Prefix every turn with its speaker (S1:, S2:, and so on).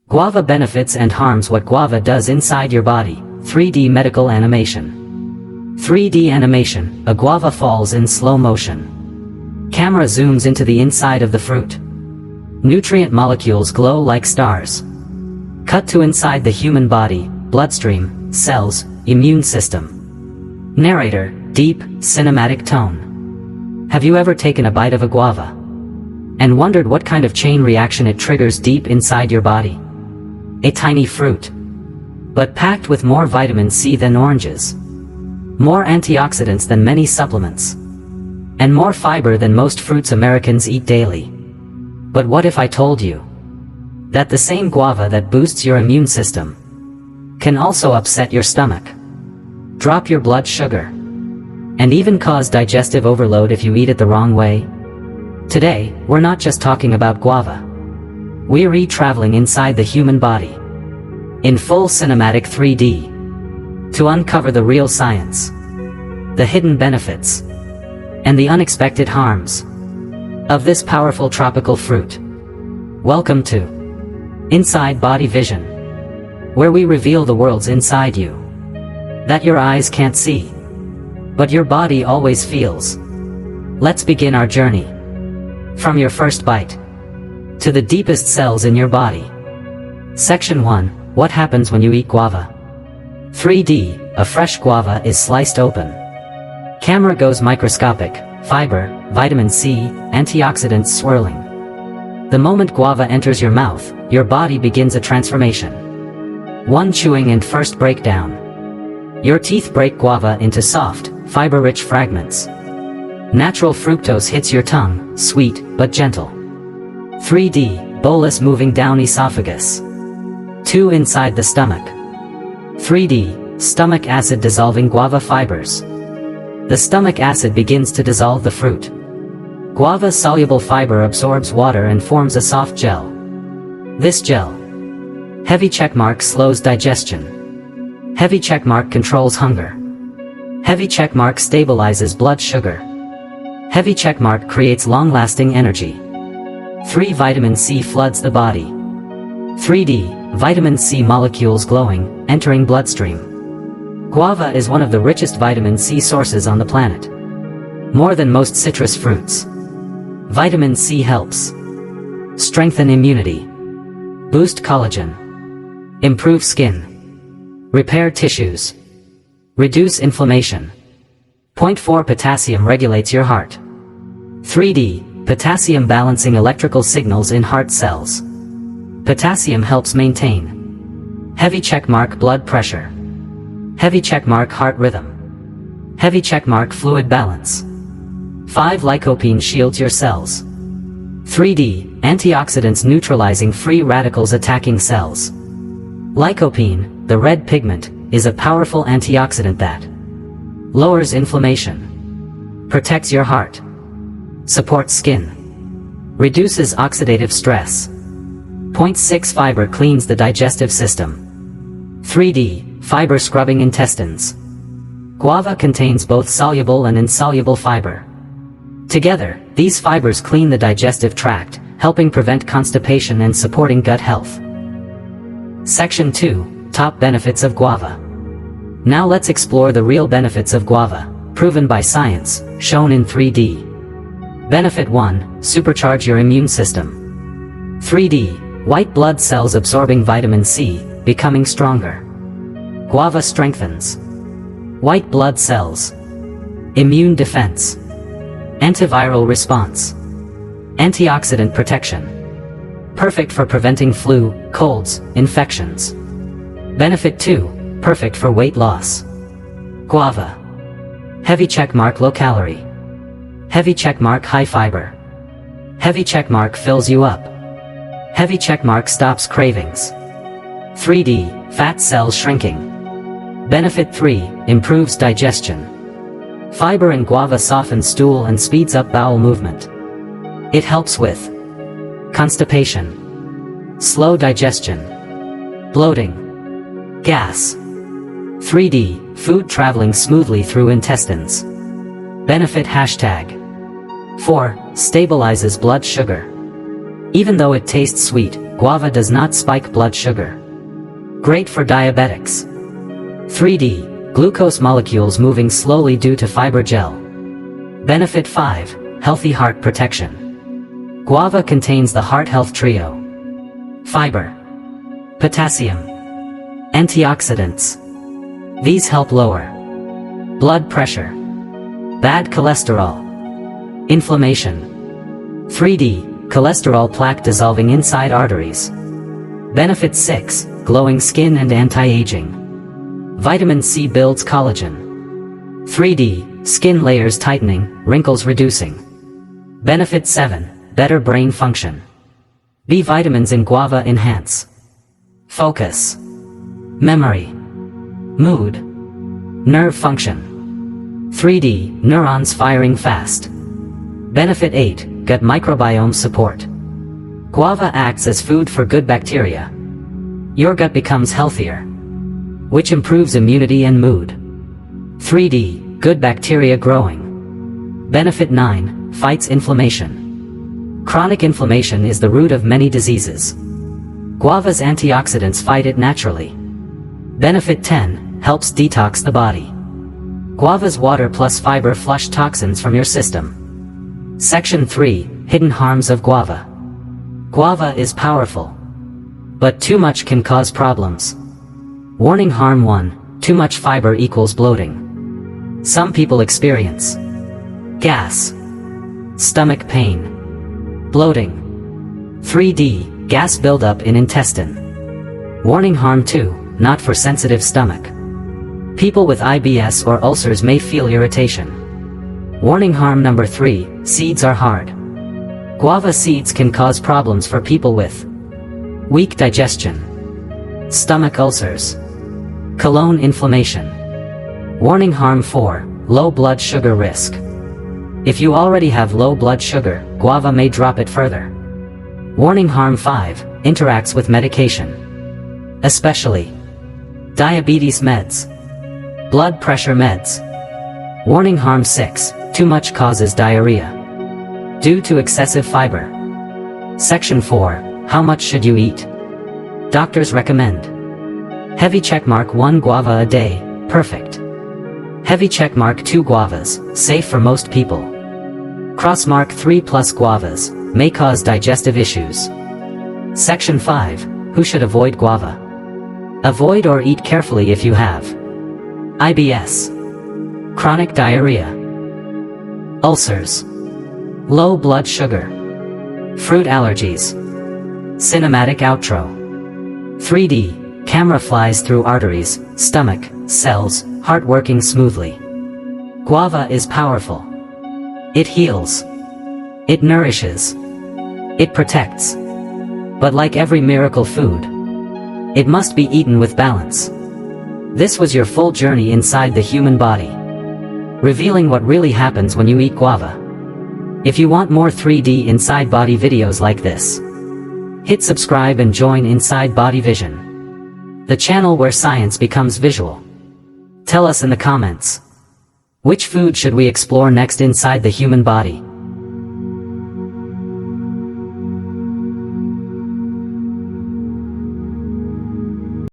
S1: Guava benefits and harms. What guava does inside your body. 3D medical animation. 3D animation. A guava falls in slow motion. Camera zooms into the inside of the fruit. Nutrient molecules glow like stars. Cut to inside the human body, bloodstream, cells, immune system. Narrator, deep, cinematic tone. Have you ever taken a bite of a guava and wondered what kind of chain reaction it triggers deep inside your body? A tiny fruit, but packed with more vitamin C than oranges, more antioxidants than many supplements, and more fiber than most fruits Americans eat daily. But what if I told you that the same guava that boosts your immune system can also upset your stomach, drop your blood sugar, and even cause digestive overload if you eat it the wrong way? Today, we're not just talking about guava. We're traveling inside the human body in full cinematic 3D to uncover the real science, the hidden benefits, and the unexpected harms of this powerful tropical fruit. Welcome to Inside Body Vision, where we reveal the worlds inside you that your eyes can't see, but your body always feels. Let's begin our journey from your first bite to the deepest cells in your body. Section 1. What happens when you eat guava? 3D. A fresh guava is sliced open. Camera goes microscopic. Fiber, vitamin C, antioxidants swirling. The moment guava enters your mouth, your body begins a transformation. 1. Chewing and first breakdown. Your teeth break guava into soft, fiber-rich fragments. Natural fructose hits your tongue, sweet, but gentle. 3D. Bolus moving down esophagus. 2. Inside the stomach. 3D. Stomach acid dissolving guava fibers. The stomach acid begins to dissolve the fruit. Guava's soluble fiber absorbs water and forms a soft gel. This gel. Heavy checkmark slows digestion. Heavy checkmark controls hunger. Heavy checkmark stabilizes blood sugar. Heavy checkmark creates long-lasting energy. 3. Vitamin C floods the body. 3D. Vitamin C molecules glowing, entering bloodstream. Guava is one of the richest vitamin C sources on the planet. More than most citrus fruits. Vitamin C helps strengthen immunity, boost collagen, improve skin, repair tissues, reduce inflammation. 0.4 Potassium regulates your heart. 3D. Potassium balancing electrical signals in heart cells. Potassium helps maintain heavy checkmark blood pressure, heavy checkmark heart rhythm, heavy checkmark fluid balance. 5. Lycopene shields your cells. 3D. Antioxidants neutralizing free radicals attacking cells. Lycopene, the red pigment, is a powerful antioxidant that lowers inflammation, protects your heart, supports skin, reduces oxidative stress. 0.6 Fiber cleans the digestive system. 3D. Fiber scrubbing intestines. Guava contains both soluble and insoluble fiber. Together, these fibers clean the digestive tract, helping prevent constipation and supporting gut health. Section 2. Top benefits of guava. Now let's explore the real benefits of guava, proven by science, shown in 3D. Benefit 1. Supercharge your immune system. 3D. White blood cells absorbing vitamin C, becoming stronger. Guava strengthens white blood cells, immune defense, antiviral response, antioxidant protection. Perfect for preventing flu, colds, infections. Benefit 2. Perfect for weight loss. Guava. Heavy checkmark low calorie. Heavy checkmark high fiber. Heavy checkmark fills you up. Heavy checkmark stops cravings. 3D. Fat cells shrinking. Benefit 3. Improves digestion. Fiber in guava softens stool and speeds up bowel movement. It helps with constipation, slow digestion, bloating, gas. 3D. Food traveling smoothly through intestines. Benefit #4. Stabilizes blood sugar. Even though it tastes sweet, guava does not spike blood sugar. Great for diabetics. 3D. Glucose molecules moving slowly due to fiber gel. Benefit 5. Healthy heart protection. Guava contains the heart health trio. Fiber. Potassium. Antioxidants. These help lower blood pressure, bad cholesterol, inflammation. 3D. Cholesterol plaque dissolving inside arteries. Benefit 6. Glowing skin and anti-aging. Vitamin C builds collagen. 3D. Skin layers tightening, wrinkles reducing. Benefit 7. Better brain function. B vitamins in guava enhance focus, memory, mood, nerve function. 3D. Neurons firing fast. Benefit 8. Gut microbiome support. Guava acts as food for good bacteria. Your gut becomes healthier, which improves immunity and mood. 3D. Good bacteria growing. Benefit 9. Fights inflammation. Chronic inflammation is the root of many diseases. Guava's antioxidants fight it naturally. Benefit 10. Helps detox the body. Guava's water plus fiber flush toxins from your system. Section 3. Hidden harms of guava. Guava is powerful, but too much can cause problems. Warning: harm 1. Too much fiber equals bloating. Some people experience gas, stomach pain, bloating. 3D. Gas buildup in intestine. Warning: harm 2. Not for sensitive stomach. People with IBS or ulcers may feel irritation. Warning: harm number 3. Seeds are hard. Guava seeds can cause problems for people with weak digestion, stomach ulcers, colon inflammation. Warning: harm 4. Low blood sugar risk. If you already have low blood sugar, guava may drop it further. Warning: harm 5. Interacts with medication, especially diabetes meds, blood pressure meds. Warning: harm 6. Too much causes diarrhea due to excessive fiber. Section 4. How much should you eat? Doctors recommend heavy checkmark 1 guava a day, perfect. Heavy checkmark 2 guavas, safe for most people. Crossmark 3 plus guavas, may cause digestive issues. Section 5. Who should avoid guava? Avoid or eat carefully if you have IBS, chronic diarrhea, ulcers, low blood sugar, fruit allergies. Cinematic outro. 3D. Camera flies through arteries, stomach, cells, heart working smoothly. Guava is powerful. It heals. It nourishes. It protects. But like every miracle food, it must be eaten with balance. This was your full journey inside the human body, revealing what really happens when you eat guava. If you want more 3D Inside Body videos like this, hit subscribe and join Inside Body Vision, the channel where science becomes visual. Tell us in the comments, which food should we explore next inside the human body?